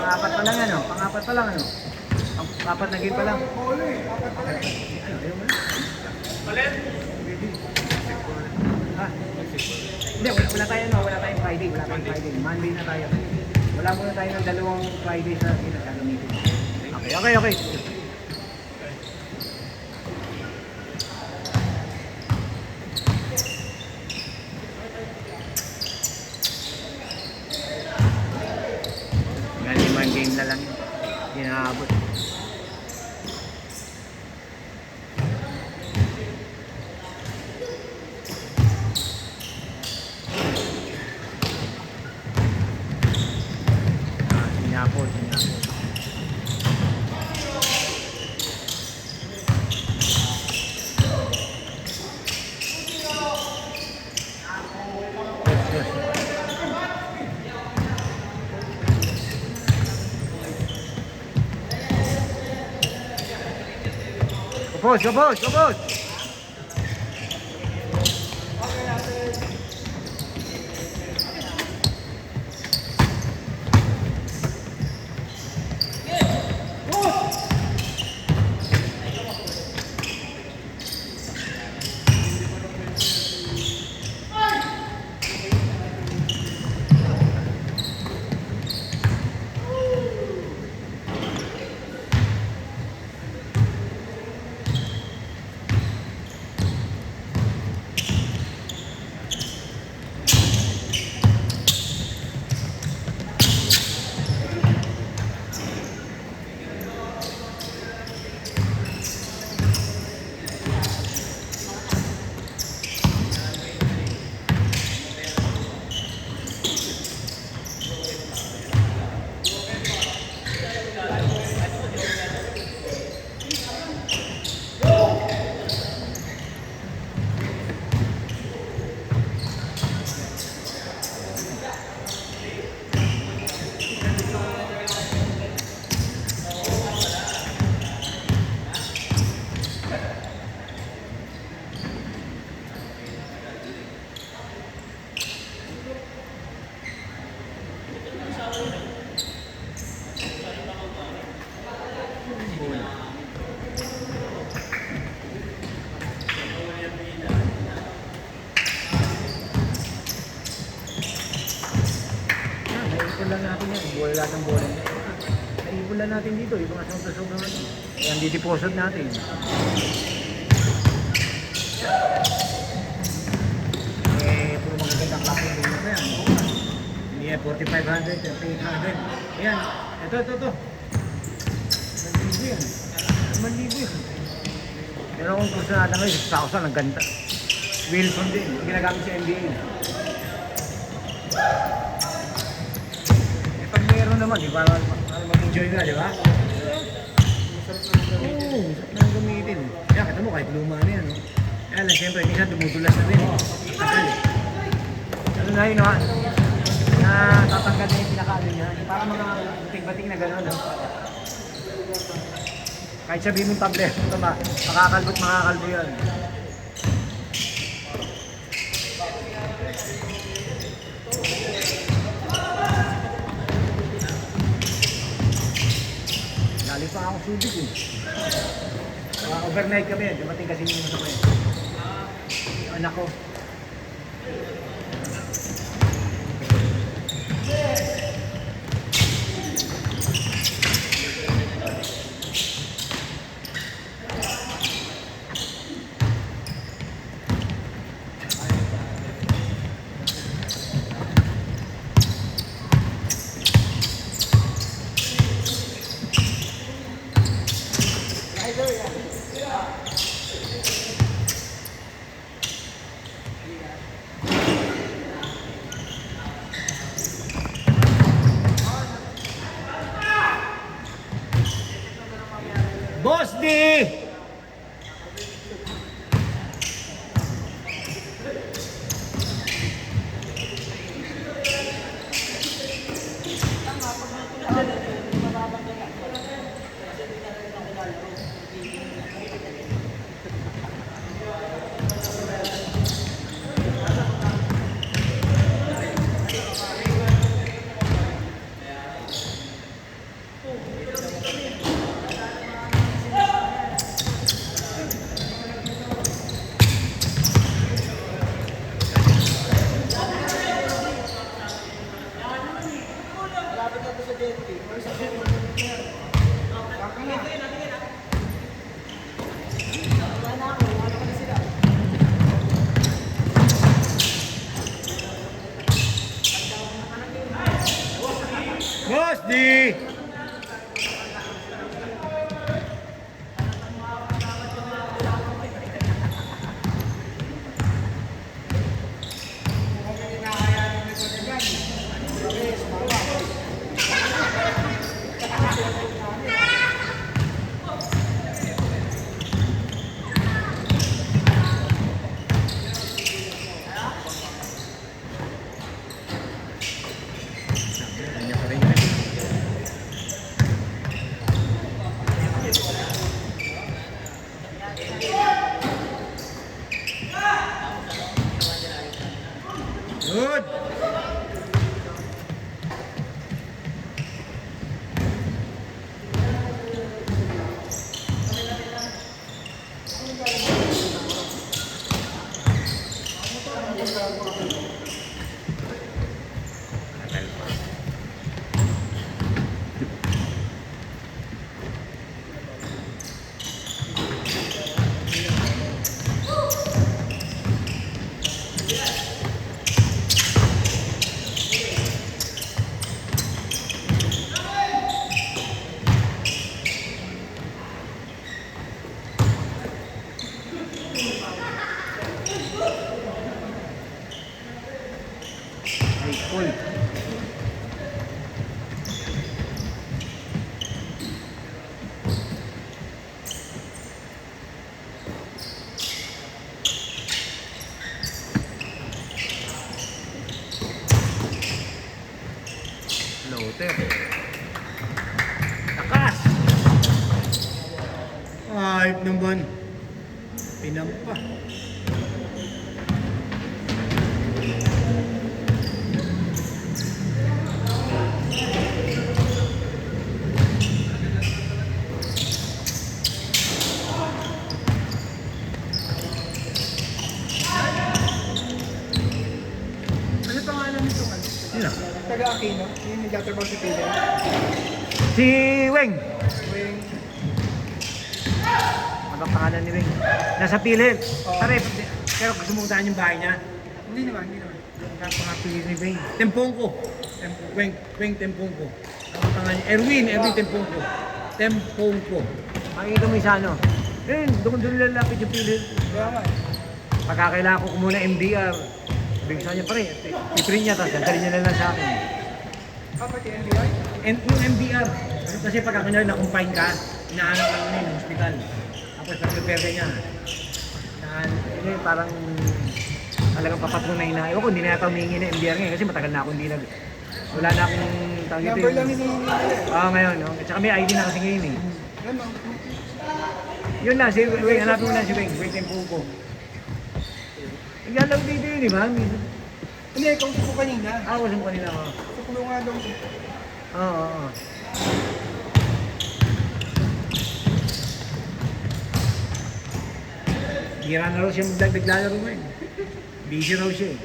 Pang-apat pa lang ano? Pang-apat pa lang ano? Pang-apat na game pa lang. Okay. Ayaw mo na. Palit? Ha? Hindi, wala tayo no, wala tayong Friday, wala tayong Friday. Monday na tayo. Wala muna tayo ng dalawang Friday sa gagamitin. Okay. Nga 5 game na lang yun. Hinahabot. Sinapot. Go, boss! Naipon lang natin yan. Wala ng bola niya. Naipon lang natin dito. Yung mga sobrang ano. Yan, dideposit natin. Puro magagandang klase yung bola pa yan. Hindi yan, 4,500, 3,800. Ayan, ito. 1,000 yan. 1,000 yan. Pero kung gusto natin ngayon, 6,000, ang ganda. Wilson din, ginagamit sa NBA. Meron naman, di ba? Para mag-enjoy ka, di ba? Oo, sarap na gamitin. Kaya kita mo, kahit luma na yan, no? Kaya lang, siyempre, minsan dumudulas na rin. Tagal. Ano na yun, ha? Na tatanggal na yung pinakaano niya. Para mga bating-bating na gano'n, no? Kahit sabihin mong tablet, makakalbo yan. Lali pa ako Subic eh. Overnight kami, dumating kasi nyo sa kanya. Yung anak ko. Boss D! Boss D! Kanya pa rin yun. Good! Tagal pa. Ay, cool. Lote. Lakas! Ayop naman. Pinampa. Ano pangalan nito? Sino? Taga-Aquino, yung nagtatrabaho si Peter. Si Weng. Weng. Ano ang pangalan ni Weng? Nasa Philip. Oo. Pero gusto mo puntahan yung bahay niya. Hindi naman, hindi naman. Ang pangalan ni Weng. Tempongko. Weng Tempongko. Ang pangalan niya. Erwin Tempongko. Tempongko. Makikita mo yung sa ano. Doon lalapit yung Philip. Kaya nga eh. Pagkakailangan ko muna MDR. Bigyan niya pa rin. I-print niya, tapos dadali niya na lang sa akin. Pati NBI? And yung MDR, kasi pagka kunyari na-confine ka, inaanap ka na yung hospital. Tapos pag-prepare niya, parang talagang papatrong na hinahay. Ako, hindi na yata humingi ng MDR ngayon kasi matagal na ako hindi wala na akong tawag ito. Number lang hinihingi nila eh. Ngayon, no? At saka may ID na kasi ngayon eh. Ano? Yun na, si Weng, hanapin mo na si Weng Tempo ko. Naglalaro dito yun, di ba? Hindi, kausap ko kanina. Ako sa kanila ako. Tulungan daw. Oo. Hira na raw siya magdagdag-lalaro ngayon. Busy raw siya eh.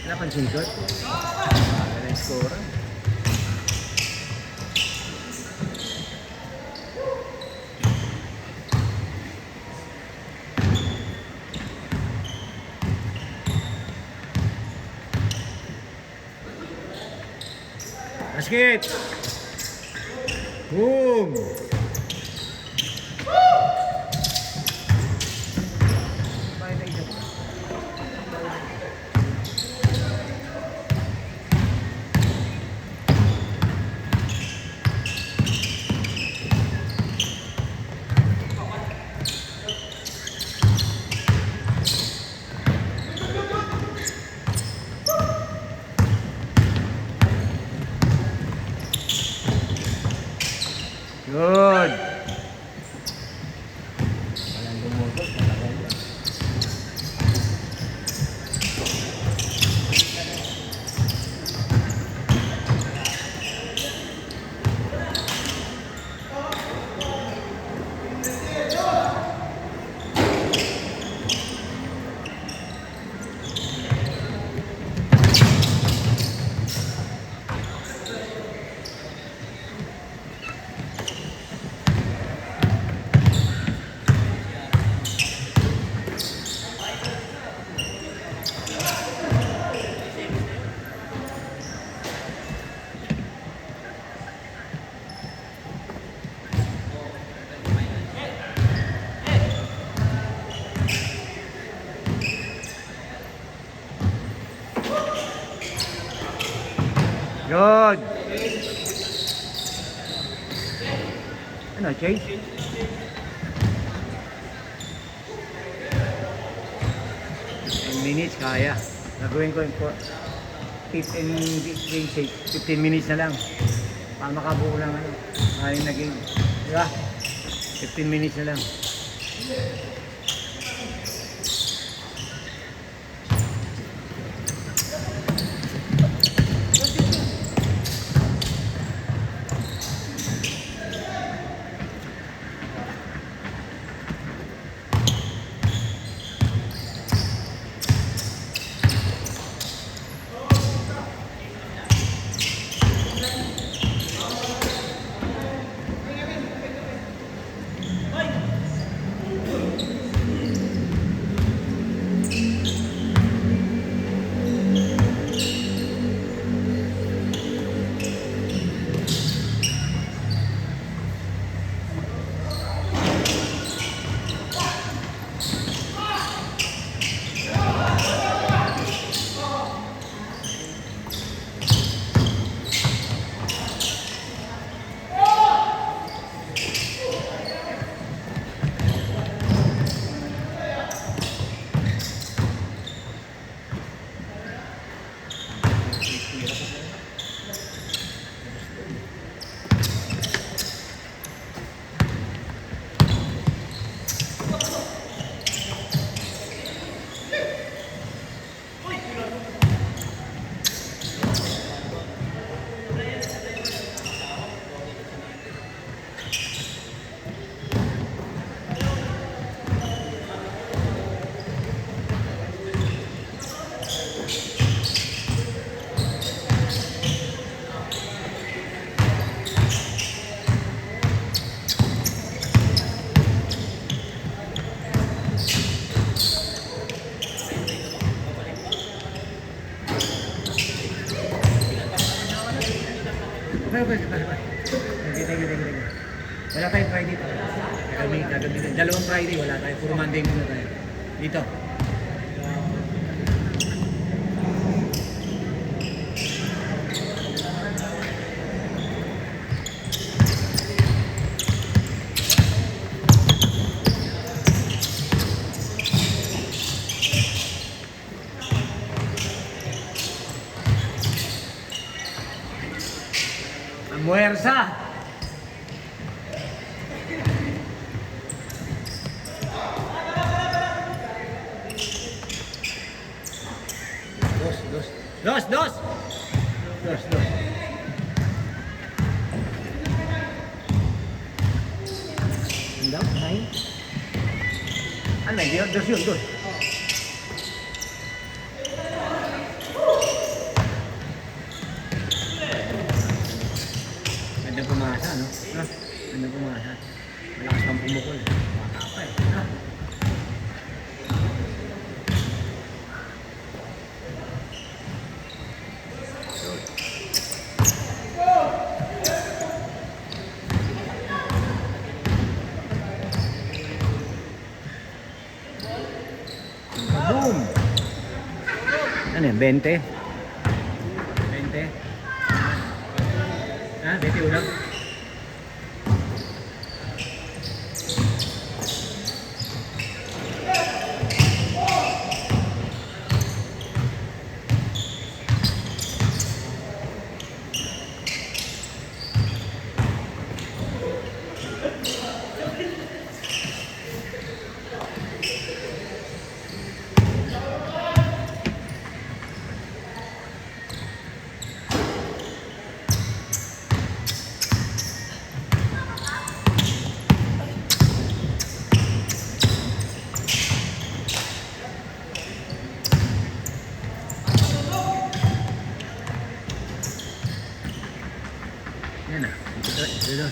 Wala pang singkot. Wala yung score. Basket! Boom! Good! Walang lumubos, malagal yan. Good. Ano, change? 10 minutes, kaya. Gagawin ko yung 15 minutes na lang. Para makabuo lang ano. Ay, naging, di ba? 15 minutes na lang. Okay. Thank you. Wala tayong Friday pa. Gagamitin. Dalawang Friday, wala tayo. Puro Monday muna tayo. Dito. Muerza. Dos. Hindi, nine. Ano, dos yun. Ganda pumasa, no? Ganda pumasa. Malakas pang pumukol. Bata pa eh. Boom! Ano yan? 20? 20? Ah, 21? Yan na. Dito.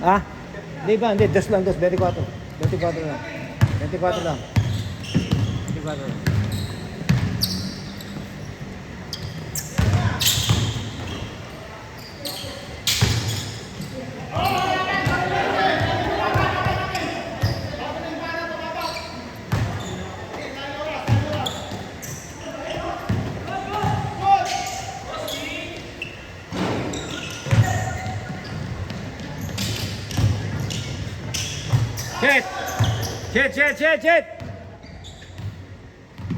Ah? Hindi ba? Hindi. 2 lang, 2. 24. 24 lang. 24 lang. 24 lang. Chet! Chet!